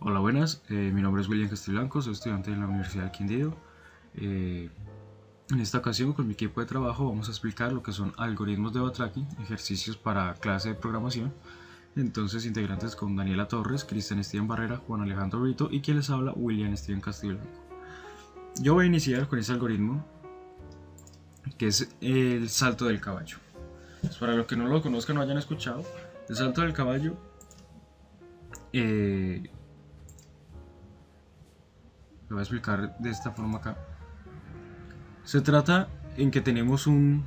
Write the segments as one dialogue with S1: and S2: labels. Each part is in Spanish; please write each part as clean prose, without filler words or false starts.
S1: Hola, buenas. Mi nombre es William Castiblanco, soy estudiante de la Universidad del Quindío. En esta ocasión, con mi equipo de trabajo, vamos a explicar lo que son algoritmos de backtracking, ejercicios para clase de programación. Entonces, integrantes con Daniela Torres, Cristian Esteban Barrera, Juan Alejandro Brito y quien les habla, William Esteban Castiblanco. Yo voy a iniciar con ese algoritmo que es el salto del caballo. Pues para los que no lo conozcan o hayan escuchado, el salto del caballo lo voy a explicar de esta forma acá. Se trata en que tenemos un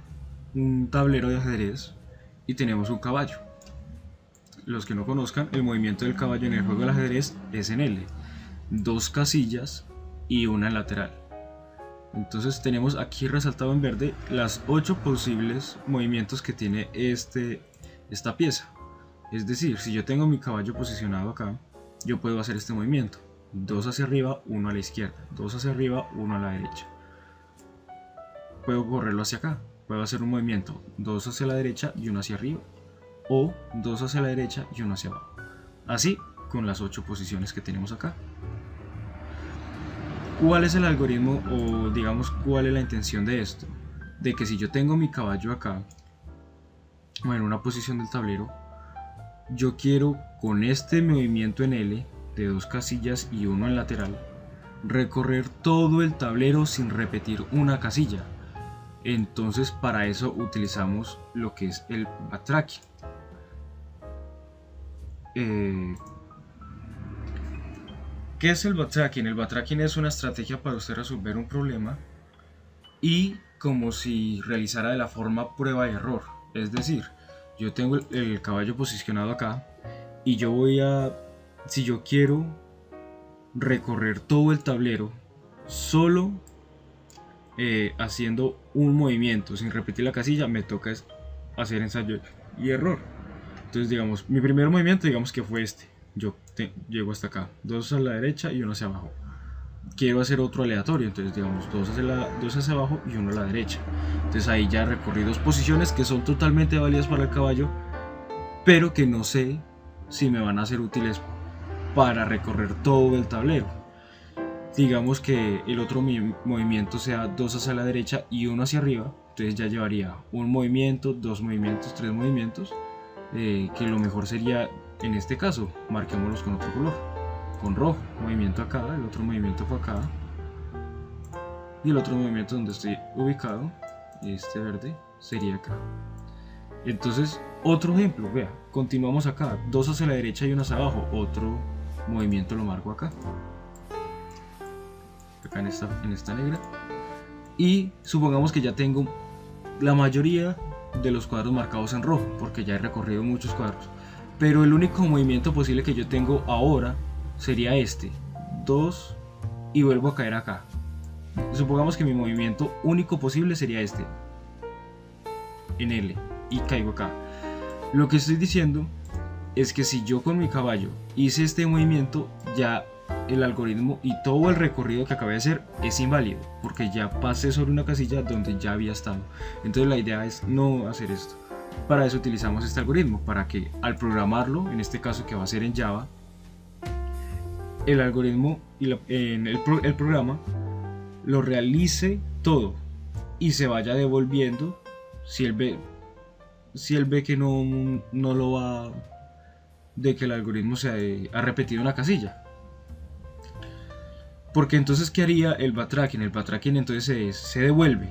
S1: tablero de ajedrez y tenemos un caballo. Los que no conozcan, el movimiento del caballo en el juego del ajedrez es en L, dos casillas y una lateral. Entonces tenemos aquí resaltado en verde las 8 posibles movimientos que tiene esta pieza. Es decir, si yo tengo mi caballo posicionado acá, yo puedo hacer este movimiento: 2 hacia arriba, 1 a la izquierda, 2 hacia arriba, 1 a la derecha. Puedo correrlo hacia acá, puedo hacer un movimiento 2 hacia la derecha y 1 hacia arriba, o 2 hacia la derecha y 1 hacia abajo. Así con las 8 posiciones que tenemos acá. ¿Cuál es el algoritmo, o digamos cuál es la intención de esto? De que si yo tengo mi caballo acá, o en una posición del tablero, yo quiero con este movimiento en L de 2 casillas y 1 en lateral recorrer todo el tablero sin repetir una casilla. Entonces para eso utilizamos lo que es el backtracking. ¿Qué es el backtracking? El backtracking es una estrategia para usted resolver un problema y como si realizara de la forma prueba y error. Es decir, yo tengo el caballo posicionado acá y si yo quiero recorrer todo el tablero solo haciendo un movimiento sin repetir la casilla, me toca hacer ensayo y error. Entonces digamos, mi primer movimiento digamos que fue este. Yo llego hasta acá, 2 a la derecha y 1 hacia abajo. Quiero hacer otro aleatorio, entonces digamos 2 hacia abajo y 1 a la derecha. Entonces ahí ya recorrí 2 posiciones que son totalmente válidas para el caballo, pero que no sé si me van a ser útiles para recorrer todo el tablero. Digamos que el otro movimiento sea 2 hacia la derecha y 1 hacia arriba, entonces ya llevaría un movimiento, 2 movimientos, 3 movimientos, que lo mejor sería, en este caso, marquémoslos con otro color, con rojo, movimiento acá, el otro movimiento fue acá, y el otro movimiento donde estoy ubicado, este verde, sería acá. Entonces, otro ejemplo, vea, continuamos acá, 2 hacia la derecha y 1 hacia abajo, otro movimiento lo marco acá en esta negra, y supongamos que ya tengo la mayoría de los cuadros marcados en rojo porque ya he recorrido muchos cuadros, pero el único movimiento posible que yo tengo ahora sería este, 2 y vuelvo a caer acá. Supongamos que mi movimiento único posible sería este en L y caigo acá. Lo que estoy diciendo es que si yo con mi caballo hice este movimiento, ya el algoritmo y todo el recorrido que acabé de hacer es inválido porque ya pasé sobre una casilla donde ya había estado. Entonces la idea es no hacer esto. Para eso utilizamos este algoritmo, para que al programarlo, en este caso que va a ser en Java, el algoritmo y el programa lo realice todo y se vaya devolviendo si él ve que no lo va, de que el algoritmo se ha repetido una casilla. Porque entonces, ¿qué haría el backtracking? El backtracking entonces se devuelve.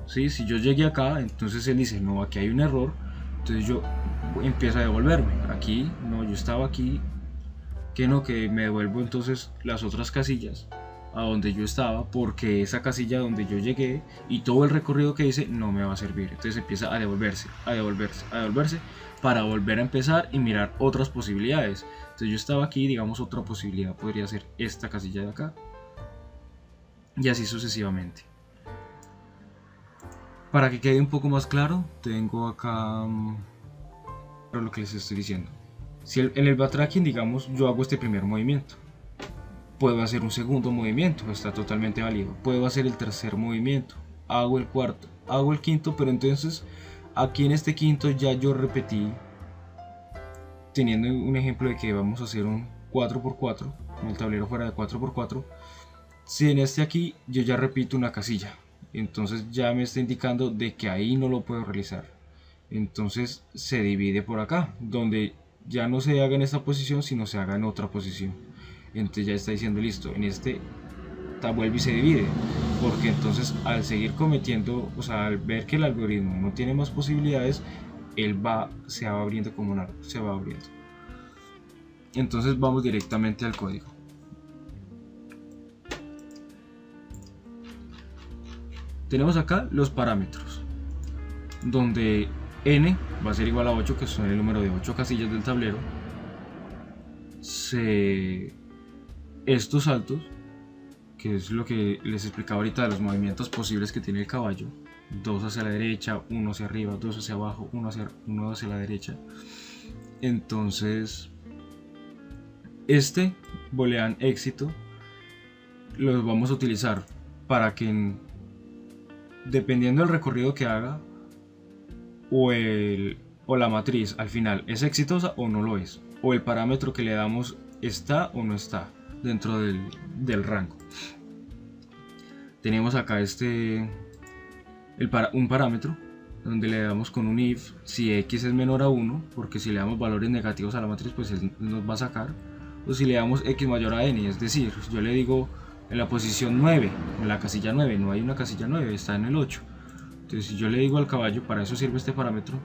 S1: ¿Sí? Si yo llegué acá, entonces él dice, no, aquí hay un error. Entonces yo empiezo a devolverme. Aquí, no, yo estaba aquí. Que no, que me devuelvo entonces las otras casillas a donde yo estaba, porque esa casilla donde yo llegué y todo el recorrido que hice no me va a servir. Entonces empieza a devolverse, a devolverse, a devolverse, para volver a empezar y mirar otras posibilidades. Entonces yo estaba aquí, digamos, otra posibilidad podría ser esta casilla de acá, y así sucesivamente. Para que quede un poco más claro, tengo acá lo que les estoy diciendo. Si en el backtracking, digamos, yo hago este primer movimiento, puedo hacer un segundo movimiento, está totalmente válido. Puedo hacer el tercer movimiento, hago el cuarto, hago el quinto, pero entonces aquí en este quinto ya yo repetí, teniendo un ejemplo de que vamos a hacer un 4x4, en el tablero fuera de 4×4, si en este aquí yo ya repito una casilla, entonces ya me está indicando de que ahí no lo puedo realizar. Entonces se divide por acá, donde ya no se haga en esta posición, sino se haga en otra posición. Entonces ya está diciendo listo, en este vuelve y se divide, porque entonces al seguir cometiendo, o sea, al ver que el algoritmo no tiene más posibilidades, él se va abriendo como se va abriendo. Entonces vamos directamente al código. Tenemos acá los parámetros, donde n va a ser igual a 8, que son el número de 8 casillas del tablero. Estos saltos, que es lo que les explicaba ahorita de los movimientos posibles que tiene el caballo, 2 hacia la derecha, 1 hacia arriba, 2 hacia abajo, 1 hacia la derecha. Entonces este boolean éxito lo vamos a utilizar para que dependiendo del recorrido que haga o la matriz al final es exitosa o no lo es, o el parámetro que le damos está o no está dentro del rango. Tenemos acá un parámetro donde le damos con un if si x es menor a 1, porque si le damos valores negativos a la matriz pues él nos va a sacar, o si le damos x mayor a n, es decir, yo le digo en la posición 9, en la casilla 9, no hay una casilla 9, está en el 8. Entonces si yo le digo al caballo, para eso sirve este parámetro,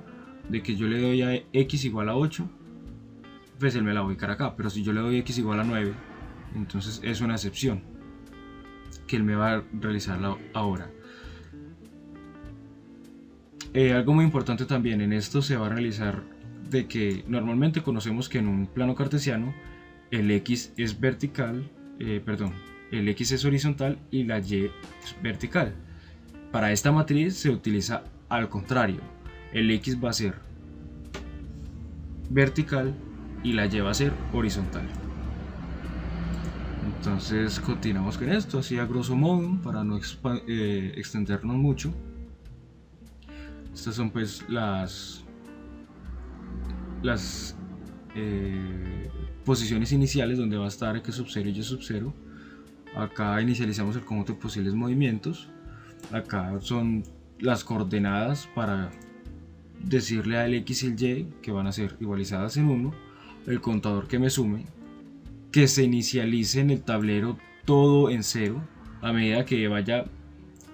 S1: de que yo le doy a x igual a 8, pues él me la va a ubicar acá, pero si yo le doy x igual a 9, entonces es una excepción que él me va a realizar ahora. Algo muy importante también en esto se va a realizar de que normalmente conocemos que en un plano cartesiano el x es vertical, el x es horizontal y la y es vertical. Para esta matriz se utiliza al contrario, el x va a ser vertical y la y va a ser horizontal. Entonces continuamos con esto, así a grosso modo, para no extendernos mucho. Estas son pues las posiciones iniciales donde va a estar x sub 0 y y sub 0. Acá inicializamos el conjunto de posibles movimientos. Acá son las coordenadas para decirle al x y el y que van a ser igualizadas en 1. El contador que me sume, que se inicialice en el tablero todo en 0 a medida que vaya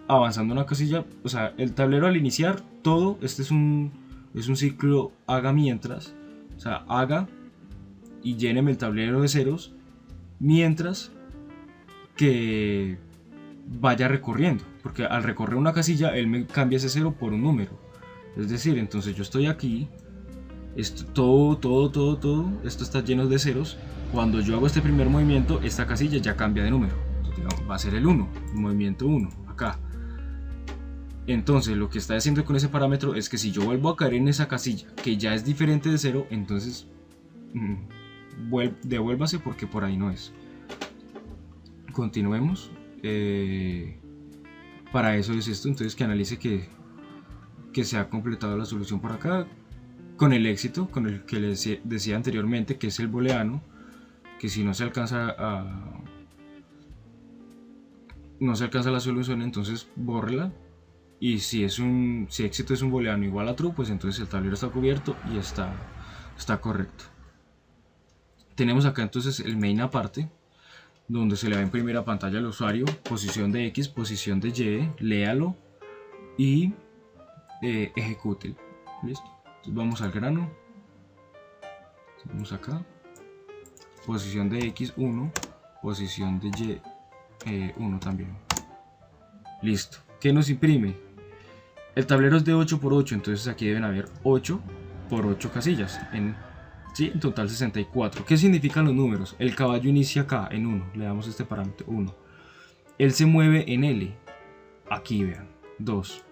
S1: avanzando una casilla. O sea, el tablero al iniciar todo, este es un ciclo haga mientras, o sea, haga y lléneme el tablero de ceros mientras que vaya recorriendo, porque al recorrer una casilla él me cambia ese 0 por un número. Es decir, entonces yo estoy aquí, todo esto está lleno de ceros. Cuando yo hago este primer movimiento, esta casilla ya cambia de número. Entonces, digamos, va a ser el 1, el movimiento 1 acá. Entonces lo que está haciendo con ese parámetro es que si yo vuelvo a caer en esa casilla que ya es diferente de 0, entonces devuélvase porque por ahí no es. Continuemos. Para eso es esto, entonces que analice que se ha completado la solución por acá con el éxito, con el que les decía anteriormente, que es el booleano, que si no se alcanza la solución, entonces bórrela. Y si éxito es un booleano igual a true, pues entonces el tablero está cubierto y está correcto. Tenemos acá entonces el main aparte, donde se le va a imprimir a pantalla al usuario posición de x, posición de y, léalo y ejecute. ¿Listo? Entonces vamos al grano. Vamos acá. Posición de x 1, posición de y 1 también. Listo. ¿Qué nos imprime? El tablero es de 8 por 8, entonces aquí deben haber 8 por 8 casillas. En total 64. ¿Qué significan los números? El caballo inicia acá en 1, le damos este parámetro 1. Él se mueve en L, aquí vean, 2.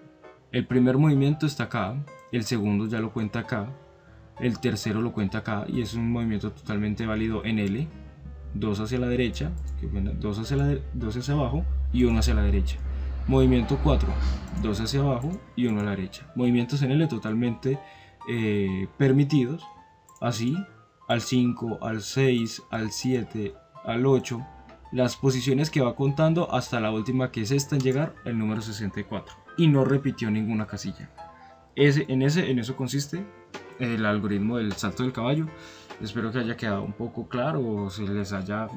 S1: El primer movimiento está acá, el segundo ya lo cuenta acá, el tercero lo cuenta acá y es un movimiento totalmente válido en L. 2 hacia la derecha, 2 hacia abajo y 1 hacia la derecha. Movimiento 4, 2 hacia abajo y 1 a la derecha. Movimientos en L totalmente permitidos, así al 5, al 6, al 7, al 8 las posiciones que va contando hasta la última, que es esta en llegar, el número 64, y no repitió ninguna casilla. En eso consiste el algoritmo del salto del caballo. Espero que haya quedado un poco claro o se les haya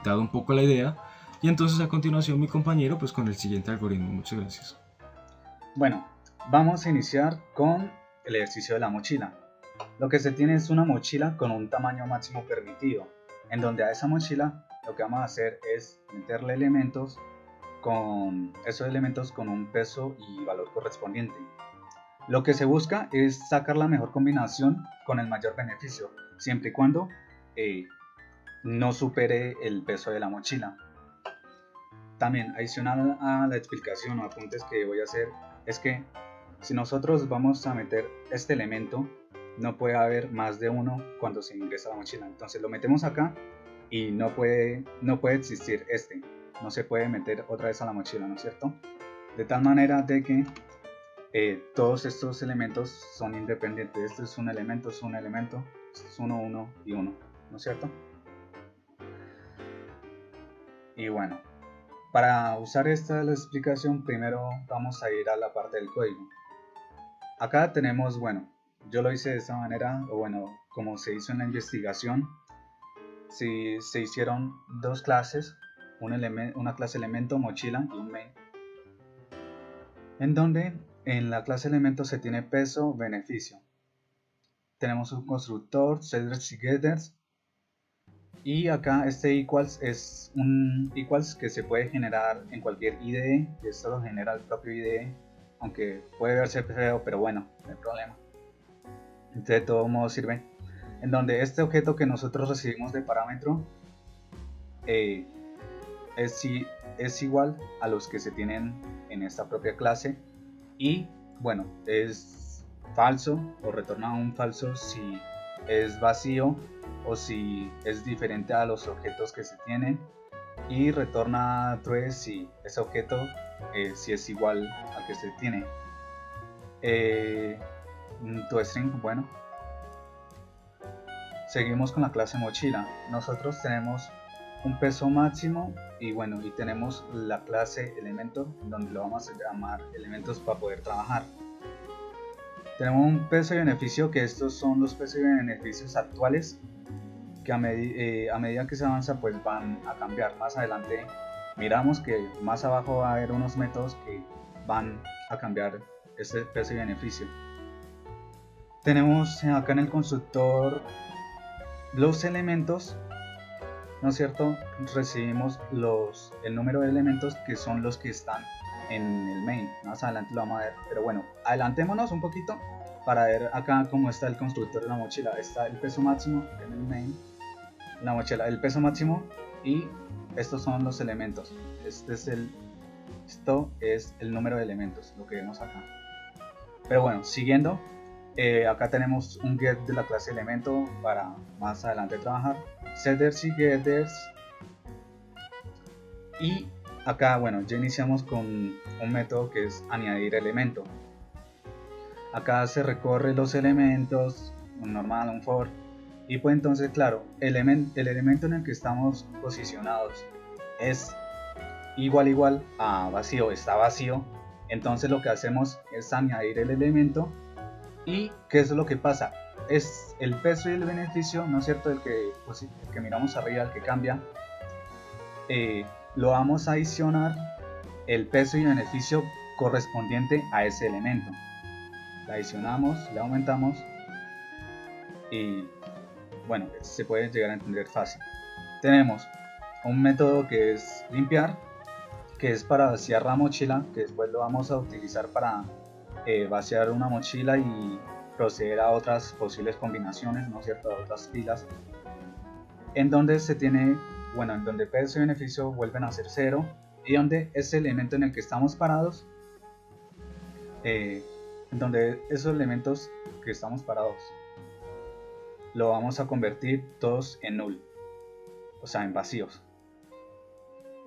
S1: dado un poco la idea. Y entonces a continuación mi compañero pues con el siguiente algoritmo. Muchas gracias.
S2: Bueno, vamos a iniciar con el ejercicio de la mochila. Lo que se tiene es una mochila con un tamaño máximo permitido, en donde a esa mochila lo que vamos a hacer es meterle esos elementos con un peso y valor correspondiente. Lo que se busca es sacar la mejor combinación con el mayor beneficio, siempre y cuando no supere el peso de la mochila. También, adicional a la explicación o apuntes que voy a hacer, es que si nosotros vamos a meter este elemento, no puede haber más de uno cuando se ingresa a la mochila. Entonces lo metemos acá y no puede existir este. No se puede meter otra vez a la mochila, ¿no es cierto? De tal manera de que todos estos elementos son independientes. Este es un elemento, este es uno, uno y uno, ¿no es cierto? Y bueno, para usar esta explicación, primero vamos a ir a la parte del código. Acá tenemos, bueno, yo lo hice de esta manera, o bueno, como se hizo en la investigación, si se hicieron dos clases, una clase elemento, mochila y un main, en donde en la clase elemento se tiene peso, beneficio. Tenemos un constructor, setters y getters, y acá este equals es un equals que se puede generar en cualquier IDE, y esto lo genera el propio IDE, aunque puede verse feo, pero bueno, no hay problema. De todo modo sirve. En donde este objeto que nosotros recibimos de parámetro es igual a los que se tienen en esta propia clase, y bueno, es falso o retorna un falso si es vacío o si es diferente a los objetos que se tienen, y retorna true si ese objeto si es igual al que se tiene. ToString, bueno, seguimos con la clase mochila. Nosotros tenemos un peso máximo y bueno, y tenemos la clase elemento, donde lo vamos a llamar elementos para poder trabajar. Tenemos un peso y beneficio, que estos son los pesos y beneficios actuales, que a medida que se avanza pues van a cambiar. Más adelante miramos que más abajo va a haber unos métodos que van a cambiar este peso y beneficio. Tenemos acá en el constructor los elementos, ¿no es cierto? Recibimos el número de elementos que son los que están en el main. Más adelante lo vamos a ver, pero bueno, adelantémonos un poquito para ver acá cómo está el constructor de la mochila. Está el peso máximo en el main, la mochila, el peso máximo, y estos son los elementos. Esto es el número de elementos, lo que vemos acá. Pero bueno, siguiendo, acá tenemos un get de la clase elemento para más adelante trabajar, setters y getters, y acá bueno, ya iniciamos con un método que es añadir elemento. Acá se recorre los elementos, un normal, un for, y pues entonces claro, el elemento en el que estamos posicionados es igual a vacío, está vacío. Entonces lo que hacemos es añadir el elemento. ¿Y qué es lo que pasa? Es el peso y el beneficio, ¿no es cierto? El que miramos arriba, el que cambia, lo vamos a adicionar el peso y beneficio correspondiente a ese elemento. Le adicionamos, le aumentamos, y bueno, se puede llegar a entender fácil. Tenemos un método que es limpiar, que es para vaciar la mochila, que después lo vamos a utilizar para vaciar una mochila y proceder a otras posibles combinaciones, ¿no es cierto?, a otras pilas, en donde se tiene, bueno, en donde peso y beneficio vuelven a ser cero, y donde ese elemento en el que estamos parados, en donde esos elementos que estamos parados lo vamos a convertir todos en null, o sea, en vacíos.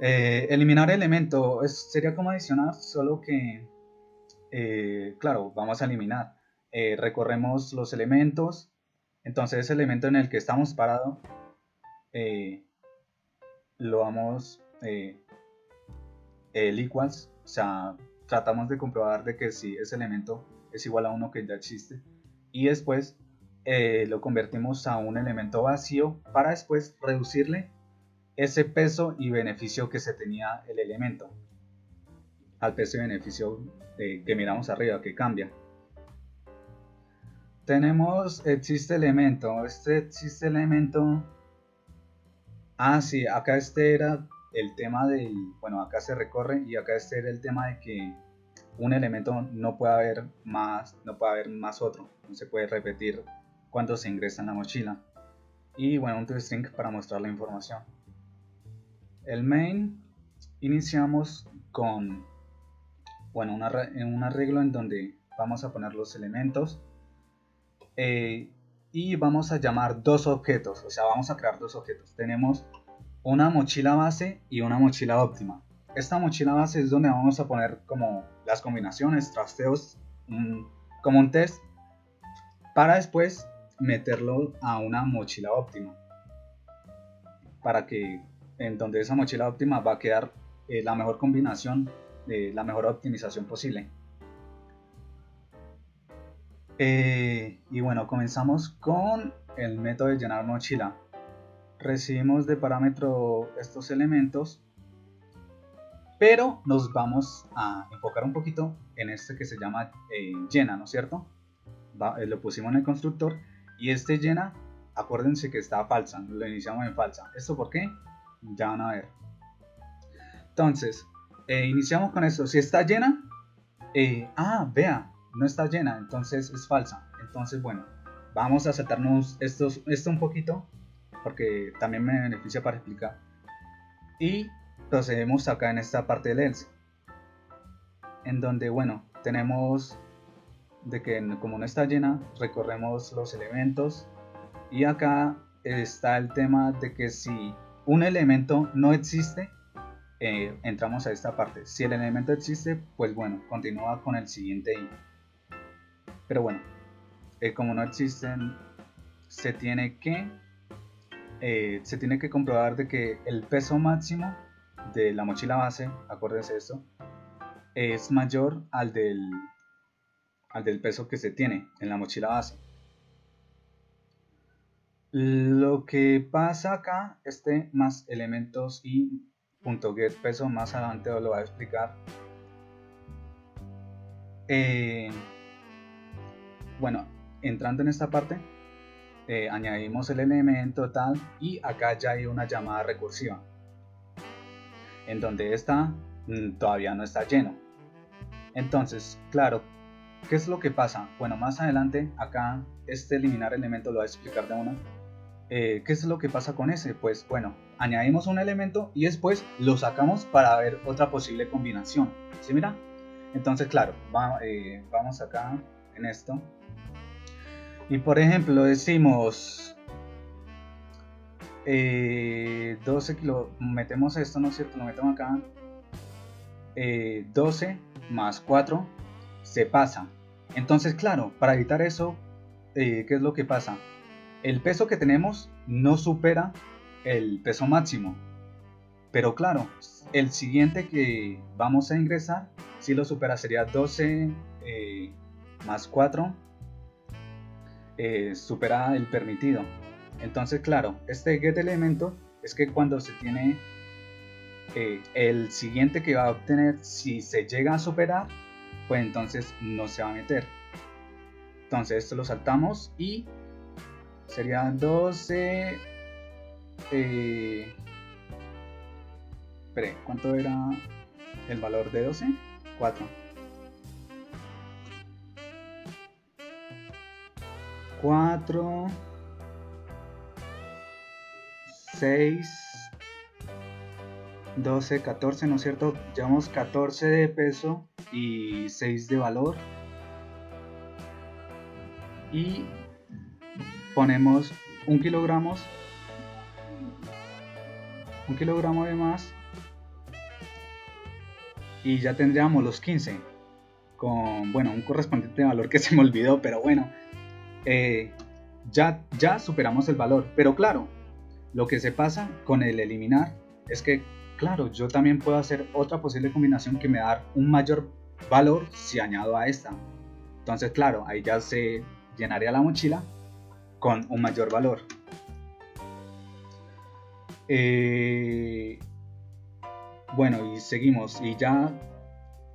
S2: Eliminar elemento sería como adicionar, solo que claro, vamos a eliminar. Recorremos los elementos, entonces ese elemento en el que estamos parados eh, lo vamos el equals, o sea, tratamos de comprobar de que si ese elemento es igual a uno que ya existe, y después lo convertimos a un elemento vacío para después reducirle ese peso y beneficio que se tenía el elemento al peso y beneficio que miramos arriba, que cambia. Tenemos existe elemento, sí, acá este era el tema del, bueno, acá se recorre, y acá este era el tema de que un elemento no puede haber más otro, no se puede repetir cuando se ingresa en la mochila. Y bueno, un toString para mostrar la información. El main, iniciamos con, bueno, un arreglo en donde vamos a poner los elementos y vamos a llamar dos objetos, o sea, vamos a crear dos objetos. Tenemos una mochila base y una mochila óptima. Esta mochila base es donde vamos a poner como las combinaciones, trasteos, como un test, para después meterlo a una mochila óptima, para que en donde esa mochila óptima va a quedar la mejor combinación, la mejor optimización posible. Y bueno, comenzamos con el método de llenar mochila. Recibimos de parámetro estos elementos, pero nos vamos a enfocar un poquito en este que se llama llena, ¿no es cierto? Lo pusimos en el constructor, y este llena, acuérdense que está falsa, lo iniciamos en falsa. ¿Esto por qué? Ya van a ver. Entonces, iniciamos con esto. Si está llena, vea, no está llena, entonces es falsa. Entonces, bueno, vamos a saltarnos esto un poquito, porque también me beneficia para explicar. Y procedemos acá en esta parte del else, en donde, bueno, tenemos de que como no está llena, recorremos los elementos, y acá está el tema de que si un elemento no existe, entramos a esta parte. Si el elemento existe, pues bueno, continúa con el siguiente i. Pero bueno, como no existen, se tiene que comprobar de que el peso máximo de la mochila base, acuérdense de esto, es mayor al del peso que se tiene en la mochila base. Lo que pasa acá, más elementos y .get peso, más adelante os lo voy a explicar. Bueno, entrando en esta parte, añadimos el elemento tal, y acá ya hay una llamada recursiva en donde esta todavía no está lleno. Entonces, claro, ¿qué es lo que pasa? Bueno, más adelante acá eliminar elemento lo voy a explicar de una. ¿Qué es lo que pasa con ese? Pues bueno, añadimos un elemento y después lo sacamos para ver otra posible combinación. ¿Sí, mira? Entonces, claro, vamos acá en esto, y por ejemplo decimos 12 kilo, metemos esto, ¿no es cierto? Lo metemos acá, 12 más 4 se pasa. Entonces, claro, para evitar eso, ¿qué es lo que pasa? El peso que tenemos no supera el peso máximo, pero claro, el siguiente que vamos a ingresar si lo supera, sería 12 más 4 supera el permitido. Entonces, claro, este get elemento es que cuando se tiene el siguiente que va a obtener, si se llega a superar, pues entonces no se va a meter. Entonces esto lo saltamos y sería 12 ¿cuánto era el valor de 12? 4 6 12, 14, ¿no es cierto? Llevamos 14 de peso y 6 de valor, y ponemos 1 kilogramo de más, y ya tendríamos los 15 con, bueno, un correspondiente valor que se me olvidó, pero bueno, ya superamos el valor. Pero claro, Lo que se pasa con el eliminar es que, claro, yo también puedo hacer otra posible combinación que me da un mayor valor si añado a esta. Entonces, claro, ahí ya se llenaría la mochila con un mayor valor. Bueno, y seguimos. Y ya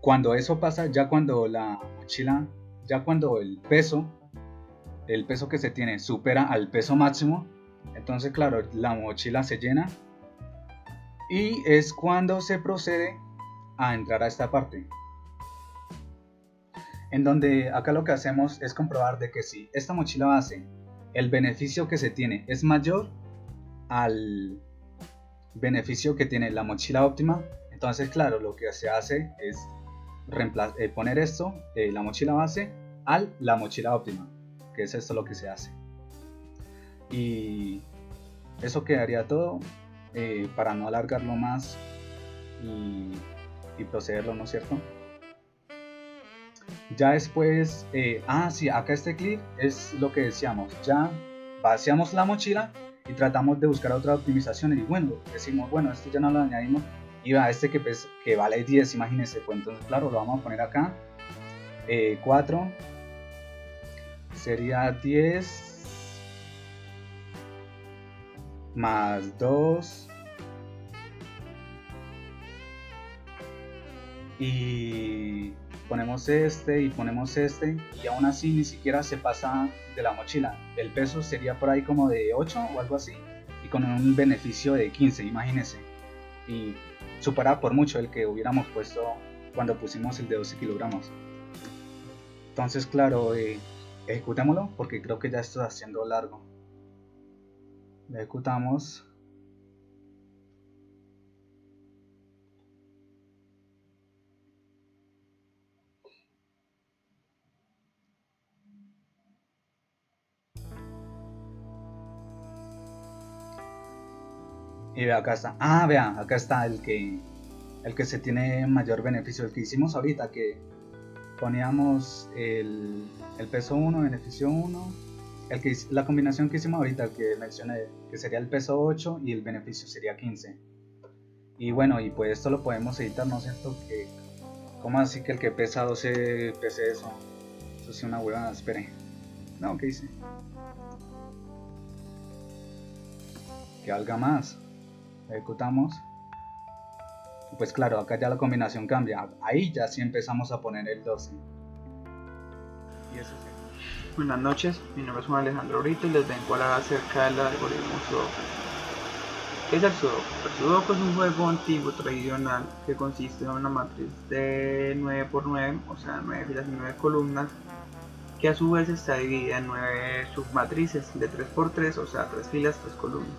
S2: cuando eso pasa, ya cuando la mochila, ya cuando el peso que se tiene supera al peso máximo, entonces claro, la mochila se llena y es cuando se procede a entrar a esta parte, en donde acá lo que hacemos es comprobar de que si esta mochila base, el beneficio que se tiene es mayor al beneficio que tiene la mochila óptima, entonces claro, lo que se hace es poner esto, la mochila base, a la mochila óptima, que es esto lo que se hace. Y eso quedaría todo, para no alargarlo más y procederlo, ¿no es cierto? Ya después, sí, acá este clip es lo que decíamos, ya vaciamos la mochila y tratamos de buscar otra optimización y bueno, decimos, bueno, este ya no lo añadimos y va este que vale 10, imagínense, pues entonces claro, lo vamos a poner acá, 4 sería 10 más 2 y ponemos este y ponemos este y aún así ni siquiera se pasa de la mochila. El peso sería por ahí como de 8 o algo así y con un beneficio de 15, imagínense, y supera por mucho el que hubiéramos puesto cuando pusimos el de 12 kilogramos. Entonces claro, ejecutémoslo porque creo que ya esto está haciendo largo. Lo ejecutamos. Y vea, acá está. Vean, acá está el que se tiene mayor beneficio, el que hicimos ahorita, que poníamos el peso 1, beneficio 1, la combinación que hicimos ahorita, el que mencioné, que sería el peso 8 y el beneficio sería 15. Y bueno, y pues esto lo podemos editar, ¿no es cierto? ¿Cómo así que el que pesa 12 pese eso? Eso sí, una huevada, espere. No, ¿qué hice? Que valga más. Ejecutamos. Pues claro, acá ya la combinación cambia. Ahí ya sí empezamos a poner el 12. Y eso sí.
S3: Buenas noches, mi nombre es Juan Alejandro Brito y les vengo a hablar acerca del algoritmo Sudoku. ¿Qué es el Sudoku? El Sudoku es un juego antiguo tradicional que consiste en una matriz de 9×9, o sea 9 filas y 9 columnas, que a su vez está dividida en 9 submatrices de 3×3, o sea 3 filas, 3 columnas.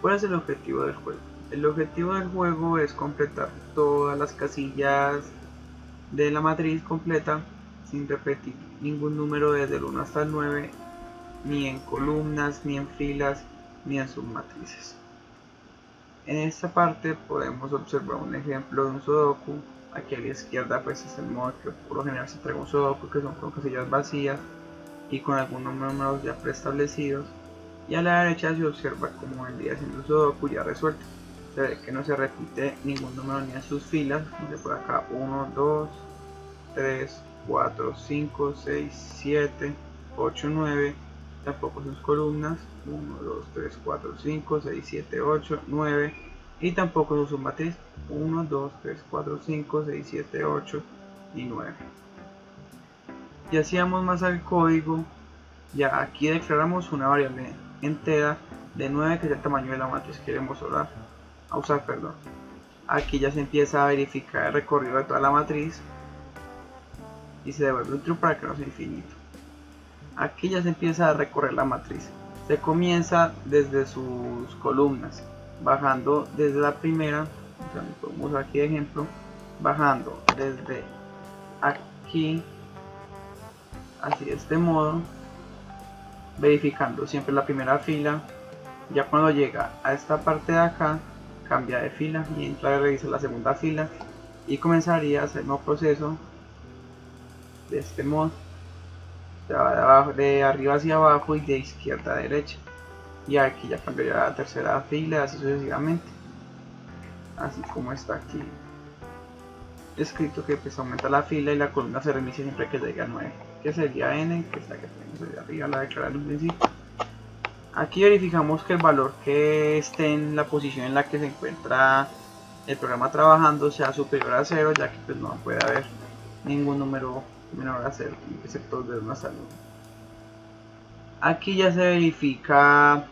S3: ¿Cuál es el objetivo del juego? El objetivo del juego es completar todas las casillas de la matriz completa sin repetir ningún número desde el 1 hasta el 9, ni en columnas, ni en filas, ni en submatrices. En esta parte podemos observar un ejemplo de un Sudoku. Aquí a la izquierda pues es el modo que por lo general se entrega un Sudoku, que son con casillas vacías y con algunos números ya preestablecidos. Y a la derecha se observa cómo vendría siendo el Sudoku ya resuelto. Se ve que no se repite ningún número ni en sus filas, de por acá 1, 2, 3, 4, 5, 6, 7, 8, 9, tampoco sus columnas, 1, 2, 3, 4, 5, 6, 7, 8, 9, y tampoco su submatriz, 1, 2, 3, 4, 5, 6, 7, 8 y 9. Y hacíamos más al código, ya aquí declaramos una variable entera de 9 que es el tamaño de la matriz que queremos usar. Aquí ya se empieza a verificar el recorrido de toda la matriz y se devuelve un true para que no sea infinito. Aquí ya se empieza a recorrer la matriz. Se comienza desde sus columnas, bajando desde la primera, o sea, podemos usar aquí de ejemplo, bajando desde aquí, así de este modo, verificando siempre la primera fila. Ya cuando llega a esta parte de acá, cambia de fila y entra y revisa la segunda fila y comenzaría a hacer el nuevo proceso de este modo, de arriba hacia abajo y de izquierda a derecha. y aquí ya cambiaría a la tercera fila, así sucesivamente, así como está aquí escrito, que pues aumenta la fila y la columna se reinicia siempre que llegue a 9, que sería n, que es la que tenemos ahí arriba, la declarada en un principio. Aquí verificamos que el valor que esté en la posición en la que se encuentra el programa trabajando sea superior a 0, ya que pues no puede haber ningún número menor a 0, excepto de una salud. Aquí ya se verifica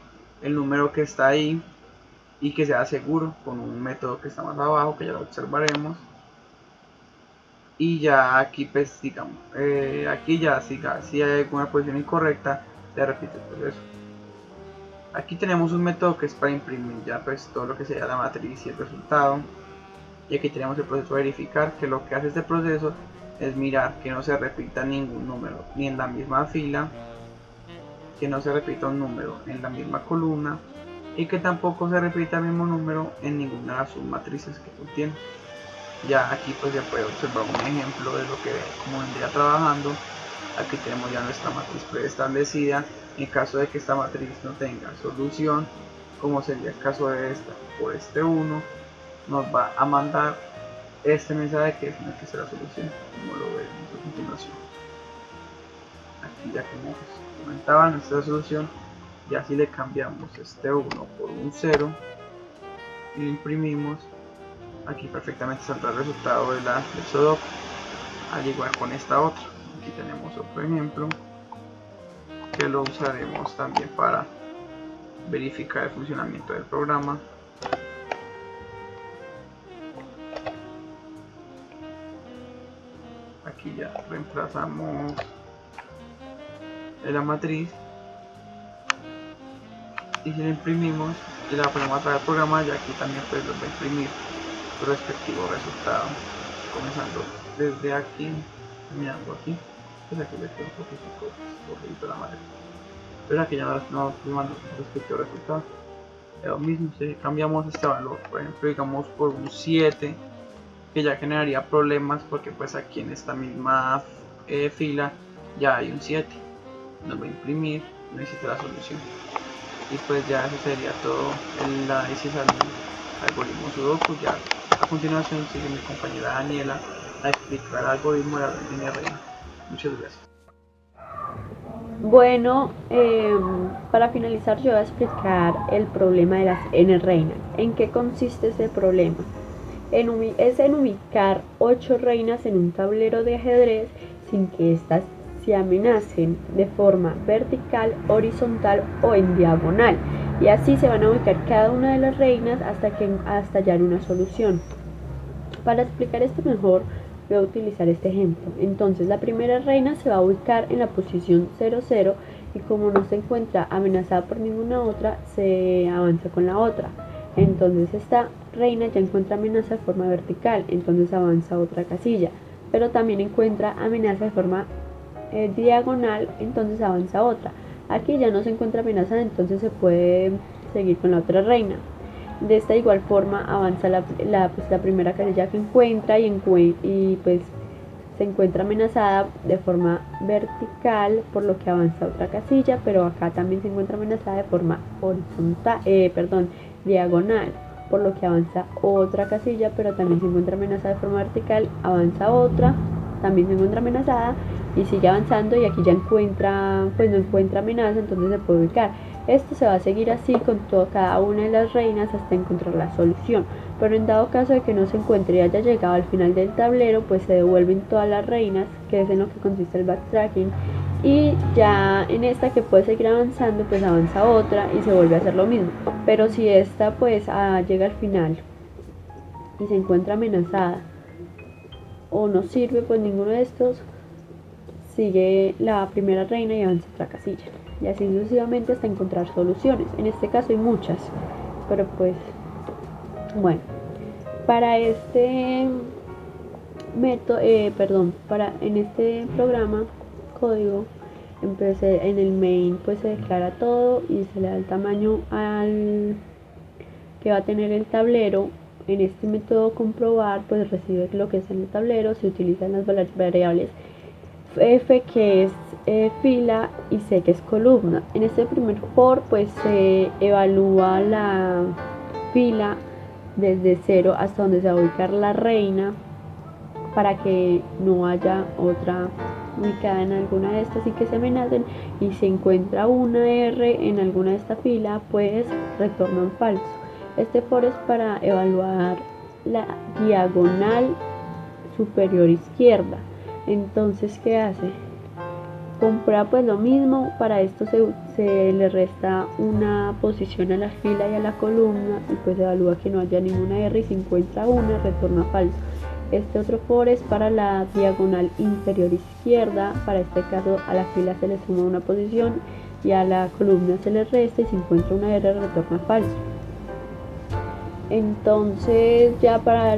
S3: el número que está ahí y que sea seguro con un método que está más abajo, que ya lo observaremos. Y ya aquí pues digamos, aquí ya si hay alguna posición incorrecta, se repite el proceso. Aquí tenemos un método que es para imprimir ya pues todo lo que sería la matriz y el resultado. Y aquí tenemos el proceso de verificar, que lo que hace este proceso es mirar que no se repita ningún número ni en la misma fila, que no se repita un número en la misma columna y que tampoco se repita el mismo número en ninguna de las submatrices que contiene. Ya aquí pues ya puede observar un ejemplo de lo que como vendría trabajando. Aquí tenemos ya nuestra matriz preestablecida. En caso de que esta matriz no tenga solución, como sería el caso de esta, por este 1 nos va a mandar este mensaje que tiene que ser la solución, como lo veremos a continuación. Aquí ya como comentaba, nuestra solución, ya si le cambiamos este 1 por un 0 y lo imprimimos, aquí perfectamente saldrá el resultado del sudoku, al igual con esta otra. Aquí tenemos otro ejemplo que lo usaremos también para verificar el funcionamiento del programa. Aquí ya reemplazamos la matriz y si la imprimimos y la ponemos a través del programa, ya aquí también pues nos va a imprimir su respectivo resultado, comenzando desde aquí, terminando aquí. Pues aquí le queda un poquito la matriz, pero aquí ya nos manda su respectivo resultado. Lo mismo si cambiamos este valor, por ejemplo digamos por un 7, que ya generaría problemas porque pues aquí en esta misma fila ya hay un 7, nos va a imprimir, no existe la solución. Y pues ya eso sería todo el análisis al algoritmo sudoku. Ya a continuación sigue mi compañera Daniela a explicar el algoritmo de la línea reina. Muchas gracias.
S4: Bueno, para finalizar yo voy a explicar el problema de las n reinas. ¿En qué consiste ese problema? Es en ubicar 8 reinas en un tablero de ajedrez sin que éstas se amenacen de forma vertical, horizontal o en diagonal, y así se van a ubicar cada una de las reinas hasta hallar una solución. Para explicar esto mejor voy a utilizar este ejemplo. Entonces la primera reina se va a ubicar en la posición 00 y como no se encuentra amenazada por ninguna otra, se avanza con la otra. Entonces esta reina ya encuentra amenaza de forma vertical, entonces avanza otra casilla, pero también encuentra amenaza de forma diagonal, entonces avanza otra. Aquí ya no se encuentra amenaza, entonces se puede seguir con la otra reina. De esta igual forma avanza la primera casilla que encuentra y pues se encuentra amenazada de forma vertical, por lo que avanza otra casilla, pero acá también se encuentra amenazada de forma diagonal, por lo que avanza otra casilla, pero también se encuentra amenazada de forma vertical, avanza otra, también se encuentra amenazada y sigue avanzando, y aquí ya no encuentra amenaza, entonces se puede ubicar. Esto se va a seguir así con cada una de las reinas hasta encontrar la solución, pero en dado caso de que no se encuentre y haya llegado al final del tablero, pues se devuelven todas las reinas, que es en lo que consiste el backtracking, y ya en esta que puede seguir avanzando, pues avanza otra y se vuelve a hacer lo mismo. Pero si esta pues llega al final y se encuentra amenazada o no sirve, pues ninguno de estos, sigue la primera reina y avanza otra casilla, y así sucesivamente hasta encontrar soluciones. En este caso hay muchas, pero pues bueno, para este método, en este programa código, empecé en el main, pues se declara todo y se le da el tamaño al que va a tener el tablero. En este método comprobar, pues recibe lo que es en el tablero, se utilizan las variables F que es fila y C que es columna. En este primer for pues se evalúa la fila desde 0 hasta donde se va a ubicar la reina para que no haya otra ubicada en alguna de estas y que se amenacen, y si encuentra una R en alguna de esta fila pues retorna un falso. Este for es para evaluar la diagonal superior izquierda. Entonces, ¿qué hace? Comprueba pues lo mismo. Para esto se le resta una posición a la fila y a la columna y pues evalúa que no haya ninguna R, y si encuentra una retorna falso. Este otro for es para la diagonal inferior izquierda. Para este caso a la fila se le suma una posición y a la columna se le resta, y si encuentra una R retorna falso. Entonces ya para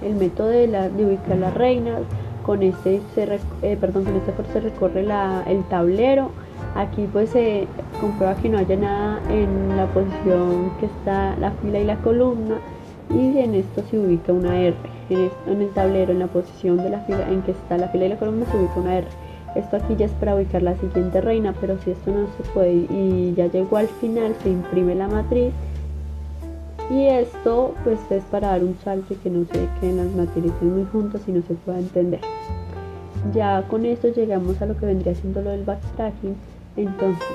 S4: el método de ubicar las reinas, con este for se recorre el tablero. Aquí pues se comprueba que no haya nada en la posición que está la fila y la columna, y en esto se ubica una R. En el tablero, en la posición de la fila en que está la fila y la columna, se ubica una R. Esto aquí ya es para ubicar la siguiente reina, pero si esto no se puede y ya llegó al final, se imprime la matriz. Y esto pues es para dar un salto y que no se queden las matrices muy juntas y no se pueda entender. Ya con esto llegamos a lo que vendría siendo lo del backtracking. Entonces,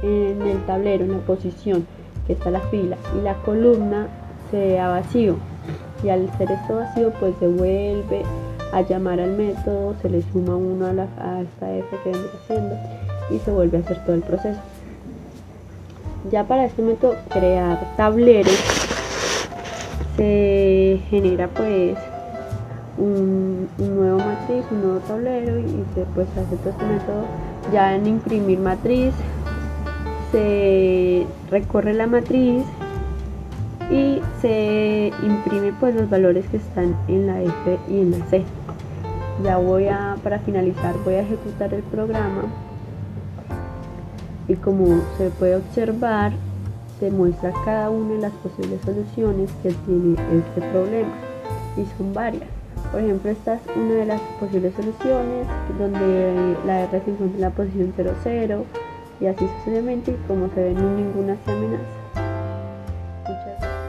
S4: en el tablero, en la posición que está la fila y la columna, se da vacío, y al ser esto vacío pues se vuelve a llamar al método, se le suma 1 a esta F que vendría haciendo, y se vuelve a hacer todo el proceso. Ya para este método crear tableros se genera pues un nuevo matriz, un nuevo tablero, y se pues hace todo este método. Ya en imprimir matriz se recorre la matriz y se imprime pues los valores que están en la F y en la C. Ya para finalizar voy a ejecutar el programa, y como se puede observar se muestra cada una de las posibles soluciones que tiene este problema, y son varias. Por ejemplo, esta es una de las posibles soluciones donde la R se encuentra en la posición 00, y así sucesivamente, y como se ve, ninguna se amenaza.